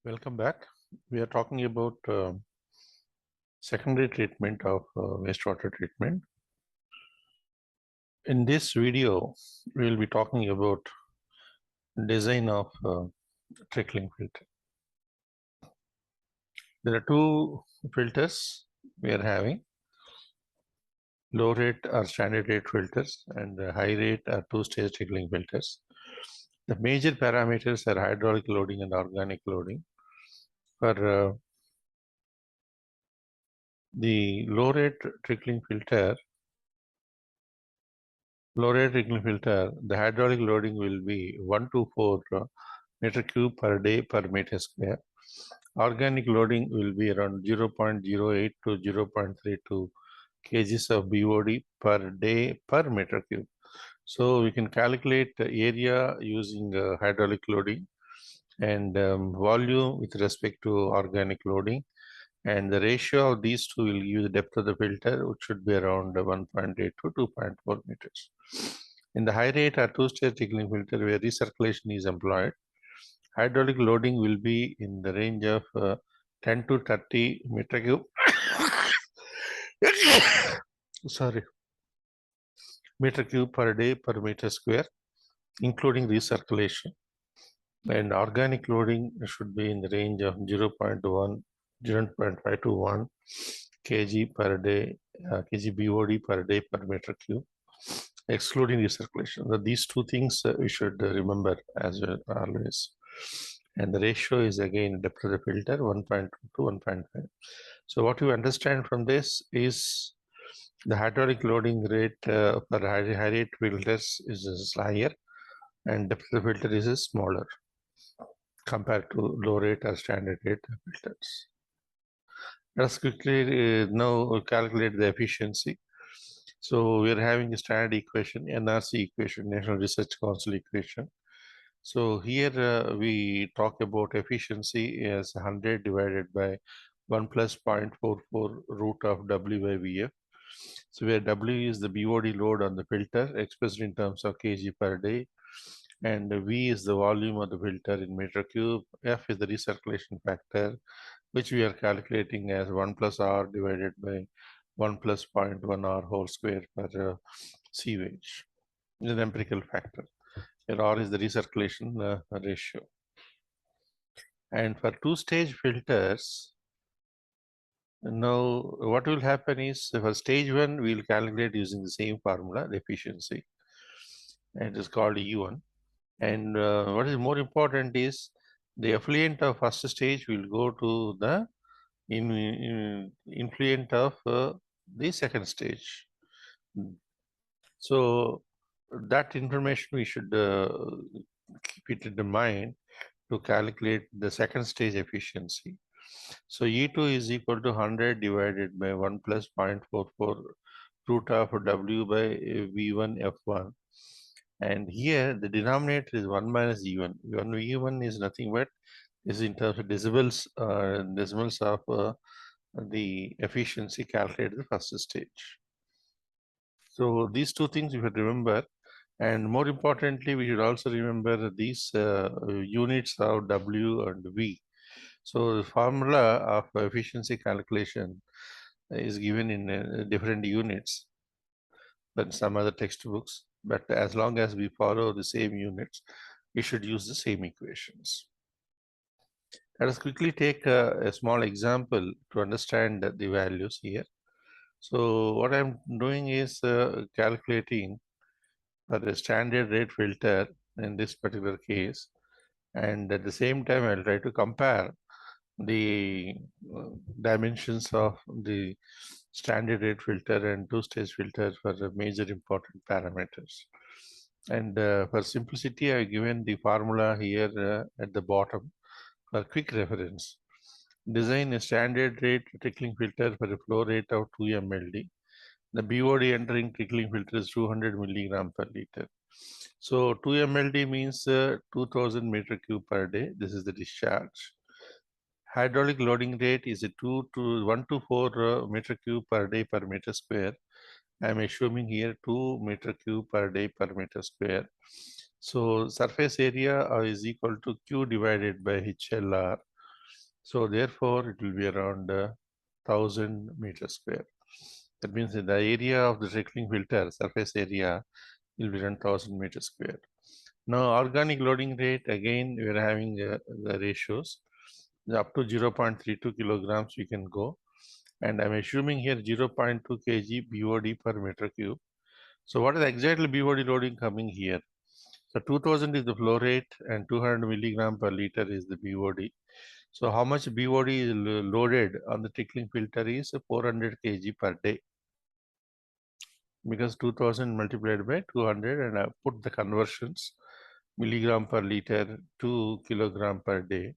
Welcome back. We are talking about secondary treatment of wastewater treatment. In this video, we will be talking about design of trickling filter. There are two filters we are having. Low rate or standard rate filters and high rate or two-stage trickling filters. The major parameters are hydraulic loading and organic loading. For the low rate trickling filter, the hydraulic loading will be 124 meter cube per day per meter square. Organic loading will be around 0.08 to 0.32 kgs of BOD per day per meter cube. So we can calculate the area using hydraulic loading and volume with respect to organic loading. And the ratio of these two will give the depth of the filter, which should be around 1.8 to 2.4 meters. In the high rate or two-stage trickling filter where recirculation is employed, hydraulic loading will be in the range of 10 to 30 meter cube. Meter cube per day per meter square, including recirculation. And organic loading should be in the range of 0.5 to 1 kg per day, kg BOD per day per meter cube, excluding recirculation. So these two things we should remember as well always. And the ratio is again depth of the filter 1.2 to 1.5. So what you understand from this is the hydraulic loading rate for high rate filters is higher and depth of the filter is smaller compared to low rate or standard rate filters. Let us quickly now calculate the efficiency. So we are having a standard equation, NRC equation, National Research Council equation. So here we talk about efficiency as 100 divided by 1 plus 0.44 root of W by VF. So where W is the BOD load on the filter expressed in terms of kg per day, and V is the volume of the filter in meter cube, F is the recirculation factor, which we are calculating as 1 plus R divided by 1 plus 0.1 R whole square per sewage. It's an empirical factor. Here R is the recirculation ratio. And for two-stage filters, now what will happen is for stage 1, we will calculate using the same formula, the efficiency. And it is called E1. And what is more important is the effluent of first stage will go to the influent of the second stage. So that information we should keep it in mind to calculate the second stage efficiency. So E2 is equal to 100 divided by 1 plus 0.44 root of W by V1 F1. And here the denominator is 1 minus E1. E1 is nothing but is in terms of decibels, decimals of the efficiency calculated at the first stage. So these two things you should remember. And more importantly, we should also remember these units of W and V. So the formula of efficiency calculation is given in different units than some other textbooks. But as long as we follow the same units, we should use the same equations. Let us quickly take a small example to understand the values here. So what I'm doing is calculating for the standard rate filter in this particular case. And at the same time, I'll try to compare the dimensions of the standard rate filter and two-stage filter for the major important parameters. And for simplicity, I've given the formula here at the bottom for quick reference. Design a standard rate trickling filter for a flow rate of 2 mLD. The BOD entering trickling filter is 200 milligram per liter. So 2 mLD means 2000 meter cube per day. This is the discharge. Hydraulic loading rate is a 1 to 4 meter cube per day per meter square. I am assuming here 2 meter cube per day per meter square. So surface area is equal to Q divided by HLR. So therefore, it will be around 1000 meters square. That means that the area of the trickling filter, surface area, will be around 1000 meters square. Now, organic loading rate, again, we are having the ratios. Up to 0.32 kilograms we can go. And I'm assuming here 0.2 kg BOD per meter cube. So what is exactly BOD loading coming here? So 2000 is the flow rate and 200 milligram per liter is the BOD. So how much BOD is loaded on the trickling filter is 400 kg per day, because 2000 multiplied by 200, and I put the conversions milligram per liter to kilogram per day.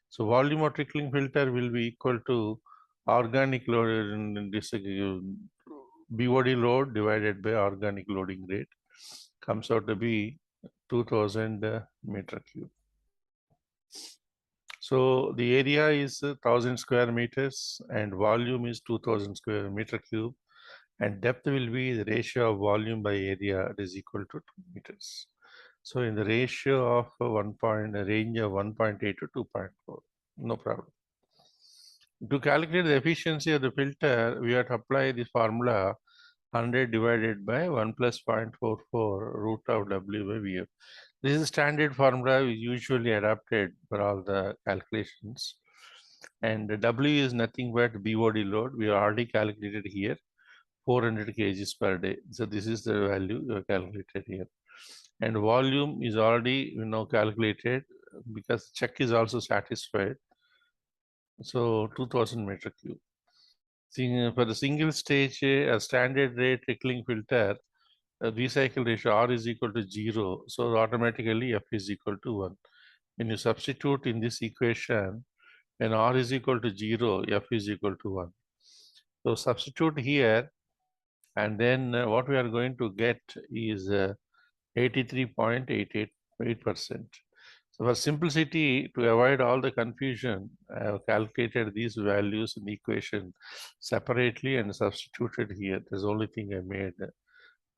So volume of trickling filter will be equal to organic load in this BOD load divided by organic loading rate, comes out to be 2000 meter cube. So the area is 1000 square meters and volume is 2000 square meter cube, and depth will be the ratio of volume by area, it is equal to 2 meters. So in the ratio of range of 1.8 to 2.4, no problem. To calculate the efficiency of the filter, we have to apply the formula 100 divided by 1 plus 0.44 root of W by VF. This is a standard formula we usually adapted for all the calculations. And W is nothing but BOD load. We already calculated here 400 kgs per day. So this is the value you have calculated here. And volume is already calculated because check is also satisfied. So 2000 meter cube. For the single stage, a standard rate trickling filter, recycle ratio R is equal to 0. So automatically F is equal to 1. When you substitute in this equation, when R is equal to 0, F is equal to 1. So substitute here, and then what we are going to get is 83.888%. So for simplicity, to avoid all the confusion, I have calculated these values in the equation separately and substituted here. That's the only thing I made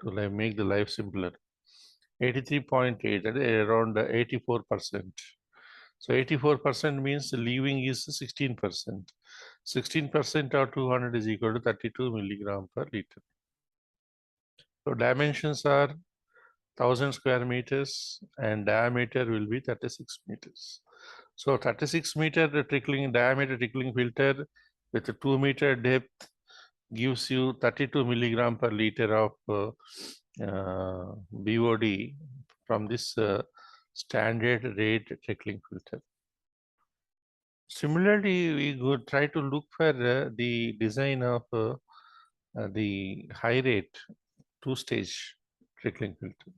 to make the life simpler. 83.8, that is around 84%. So 84% means leaving is 16%. 16% of 200 is equal to 32 milligram per liter. So dimensions are 1000 square meters and diameter will be 36 meters. So 36 meter trickling diameter trickling filter with a 2 meter depth gives you 32 milligram per liter of BOD from this standard rate trickling filter. Similarly, we could try to look for the design of the high rate two-stage trickling filter.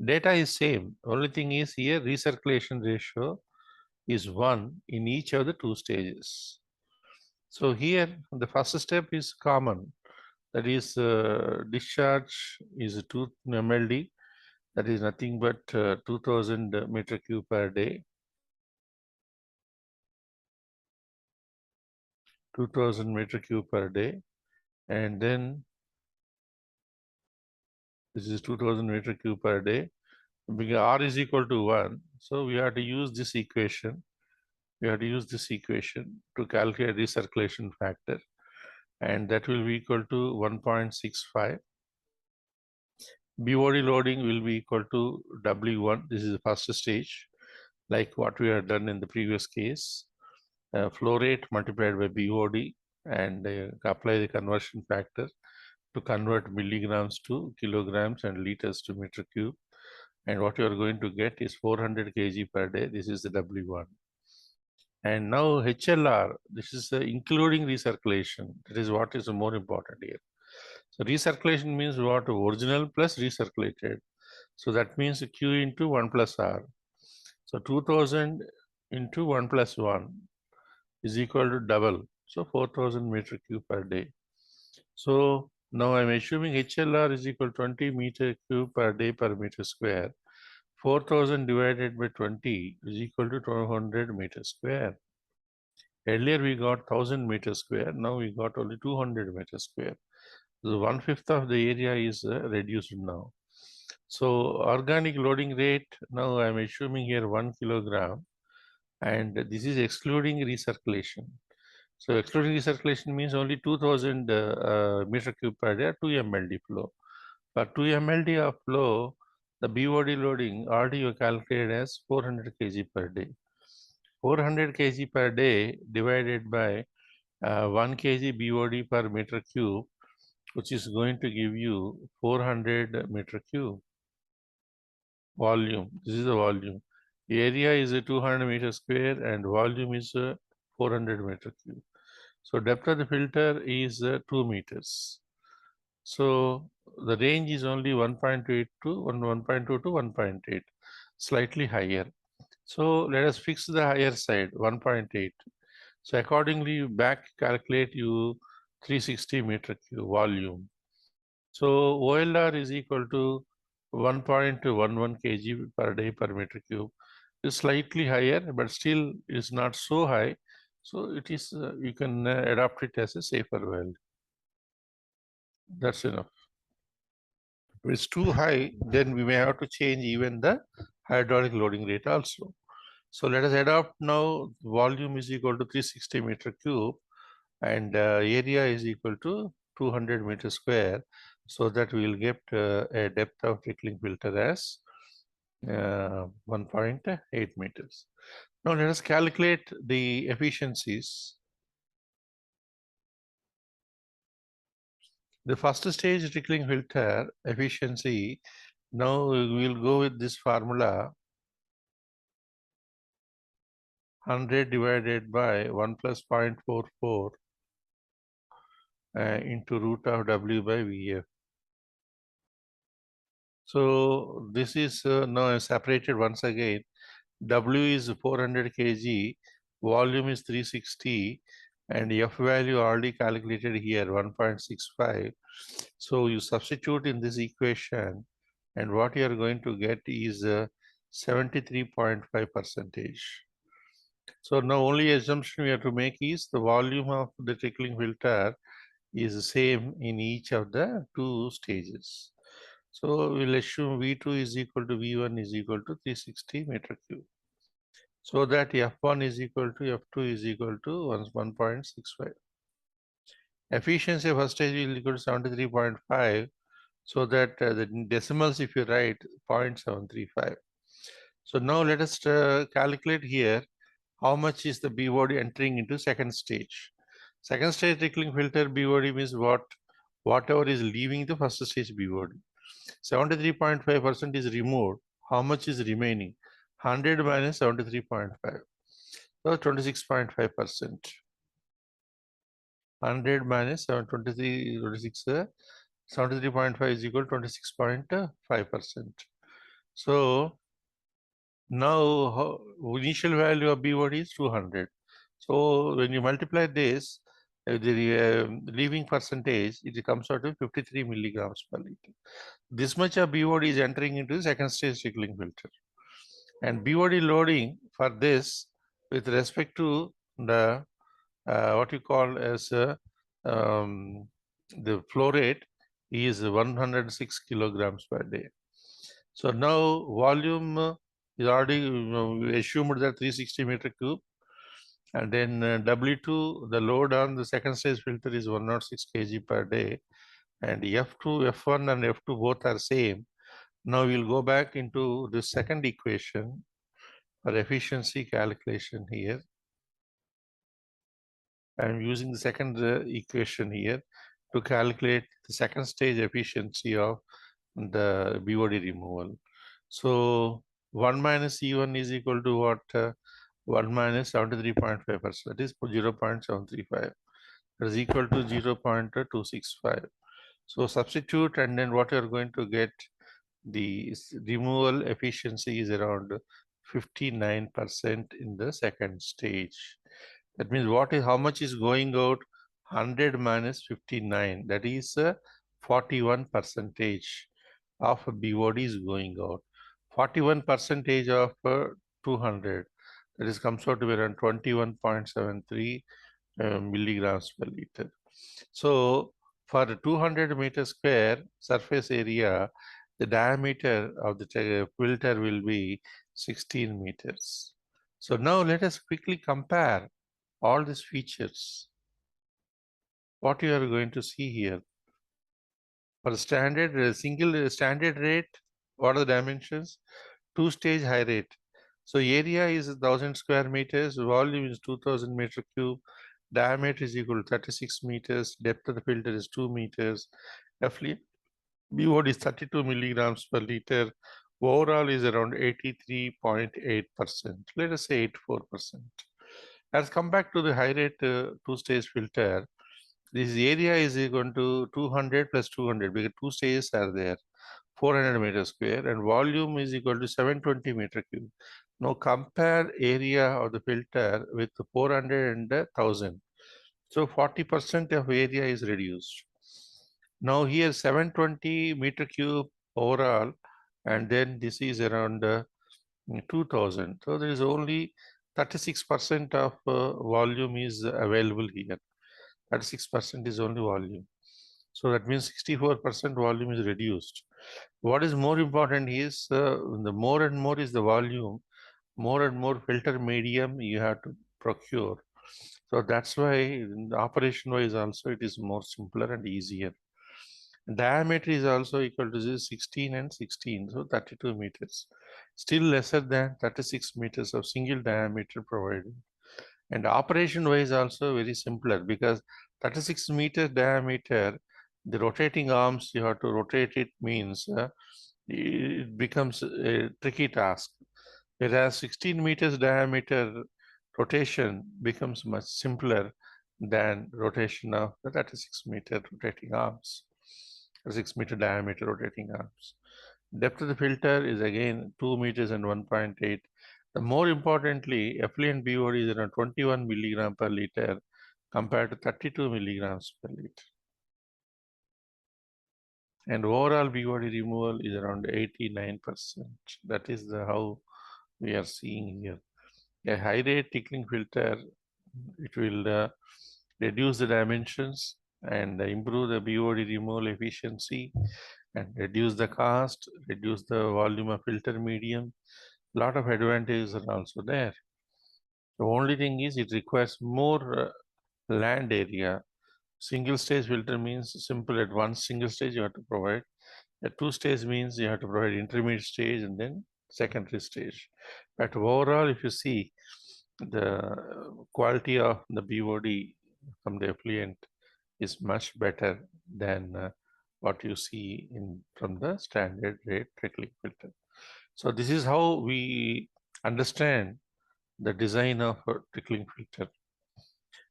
Data is same. Only thing is here recirculation ratio is 1 in each of the two stages. So here the first step is common. That is discharge is 2 mld. That is nothing but 2000 meter cube per day. 2000 meter cube per day. And then this is 2000 meter cube per day. Because R is equal to 1. So we have to use this equation. We have to use this equation to calculate recirculation factor. And that will be equal to 1.65. BOD loading will be equal to W1. This is the first stage, like what we have done in the previous case. Flow rate multiplied by BOD and apply the conversion factor to convert milligrams to kilograms and liters to meter cube. And what you are going to get is 400 kg per day. This is the W1. And now HLR, this is including recirculation. That is what is more important here. So recirculation means what? Original plus recirculated. So that means Q into 1 plus R. So 2000 into 1 plus 1 is equal to double. So 4000 meter cube per day. So now I'm assuming HLR is equal to 20 meter cube per day per meter square. 4000 divided by 20 is equal to 200 meters square. Earlier we got 1000 meters square. Now we got only 200 meters square. So 1/5 of the area is reduced now. So organic loading rate, now I'm assuming here 1 kilogram and this is excluding recirculation. So excluding recirculation means only 2000 meter cube per day, 2 mld flow. For 2 mld of flow, the BOD loading already you calculated as 400 kg per day. 400 kg per day divided by 1 kg BOD per meter cube, which is going to give you 400 meter cube volume. This is the volume. The area is a 200 meter square and volume is 400 meter cube. So depth of the filter is 2 meters. So the range is only 1.8 to 1.2 to 1.8, slightly higher. So let us fix the higher side, 1.8. So accordingly, you back calculate you 360 meter cube volume. So OLR is equal to 1.11 kg per day per meter cube. It's slightly higher, but still is not so high. So it is you can adopt it as a safer value. That's enough. If it's too high, then we may have to change even the hydraulic loading rate also. So let us adopt now volume is equal to 360 meter cube and area is equal to 200 meter square, so that we will get a depth of trickling filter as 1.8 meters. Now let us calculate the efficiencies. The first stage trickling filter efficiency, now we will go with this formula, 100 divided by 1 plus 0.44 into root of W by VF. So this is now separated once again. W is 400 kg, volume is 360, and F value already calculated here 1.65. So you substitute in this equation, and what you are going to get is 73.5 percentage. So now only assumption we have to make is the volume of the trickling filter is the same in each of the two stages. So we'll assume V2 is equal to V1 is equal to 360 meter cube. So that F1 is equal to F2 is equal to 1.65. Efficiency of first stage is equal to 73.5. So that the decimals, if you write 0.735. So now let us calculate here how much is the BOD entering into second stage. Second stage trickling filter BOD means whatever is leaving the first stage BOD. 73.5% is removed. How much is remaining? 100 minus 73.5. So 26.5%. 100 minus 723, 73.5 is equal to 26.5%. So now initial value of BOD is 200. So when you multiply this, the leaving percentage, it comes out to 53 milligrams per liter. This much of BOD is entering into the second stage trickling filter. And BOD loading for this with respect to the what you call as the flow rate is 106 kilograms per day. So now volume is already we assumed that 360 meter cube, and then W2, the load on the second stage filter is 106 kg per day, and F2, F1 and F2 both are same. Now we'll go back into the second equation for efficiency calculation here. I'm using the second equation here to calculate the second stage efficiency of the BOD removal. So 1 minus E1 is equal to what? 1 minus 73.5%, that is 0.735. That is equal to 0.265. So substitute, and then what you're going to get, the removal efficiency is around 59% in the second stage. That means how much is going out? 100 minus 59, that is 41 percentage of BOD is going out. 41 percentage of 200, that is comes out to be around 21.73 milligrams per liter. So for 200 meter square surface area, the diameter of the filter will be 16 meters. So now let us quickly compare all these features. What you are going to see here. For standard single standard rate, what are the dimensions? Two-stage high rate. So area is 1,000 square meters, volume is 2,000 meter cube, diameter is equal to 36 meters, depth of the filter is 2 meters, roughly BOD is 32 milligrams per liter. Overall is around 83.8%. Let us say 84%. Let's come back to the high rate two-stage filter. This area is equal to 200 plus 200 because two stages are there. 400 meter square, and volume is equal to 720 meter cube. Now compare area of the filter with 400 and 1000. So 40% of area is reduced. Now here 720 meter cube overall, and then this is around 2000. So there is only 36% of volume is available here. 36% is only volume. So that means 64% volume is reduced. What is more important is the more and more is the volume, more and more filter medium you have to procure. So that's why operation wise also it is more simpler and easier. Diameter is also equal to 16 and 16, so 32 meters. Still lesser than 36 meters of single diameter provided. And operation wise also very simpler because 36 meter diameter, the rotating arms you have to rotate it means it becomes a tricky task. Whereas 16 meters diameter rotation becomes much simpler than rotation of the 36 meter rotating arms, 6 meter diameter rotating arms. Depth of the filter is again 2 meters and 1.8. The more importantly, effluent BOD is around 21 milligram per liter compared to 32 milligrams per liter. And overall BOD removal is around 89%. That is how we are seeing here. A high rate tickling filter, it will reduce the dimensions and improve the BOD removal efficiency and reduce the cost, reduce the volume of filter medium. A lot of advantages are also there. The only thing is it requires more land area. Single stage filter means simple at one single stage you have to provide. A two stage means you have to provide intermediate stage and then secondary stage. But overall, if you see the quality of the BOD from the effluent is much better than what you see in from the standard rate trickling filter. So this is how we understand the design of a trickling filter.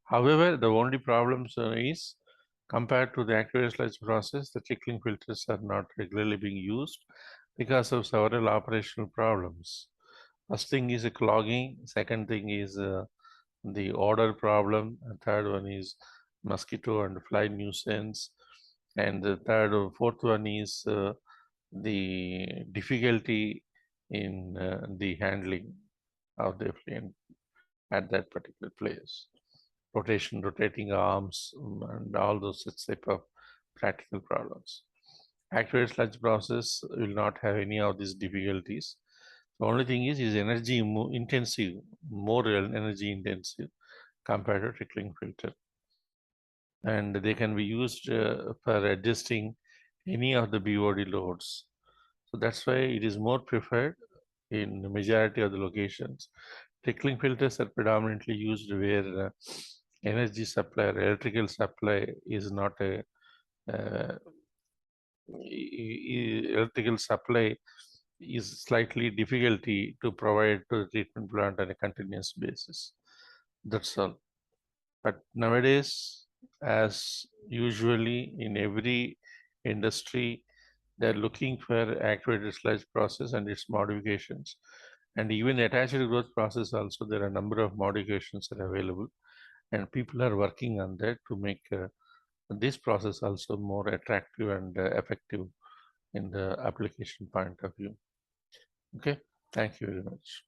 However, the only problem is compared to the activated sludge process, the trickling filters are not regularly being used because of several operational problems. First thing is a clogging. Second thing is the odor problem. And third one is mosquito and fly nuisance. And the fourth one is the difficulty in the handling of the effluent at that particular place. Rotating arms, and all those type of practical problems. Activated sludge process will not have any of these difficulties. The only thing is energy intensive, more energy intensive compared to trickling filter. And they can be used for adjusting any of the BOD loads. So that's why it is more preferred in the majority of the locations. Trickling filters are predominantly used where energy supply or electrical supply is not a electrical supply is slightly difficulty to provide to the treatment plant on a continuous basis. That's all. But nowadays, as usually in every industry, they're looking for activated sludge process and its modifications. And even attached growth process also, there are a number of modifications that are available. And people are working on that to make this process also more attractive and effective in the application point of view. Okay, thank you very much.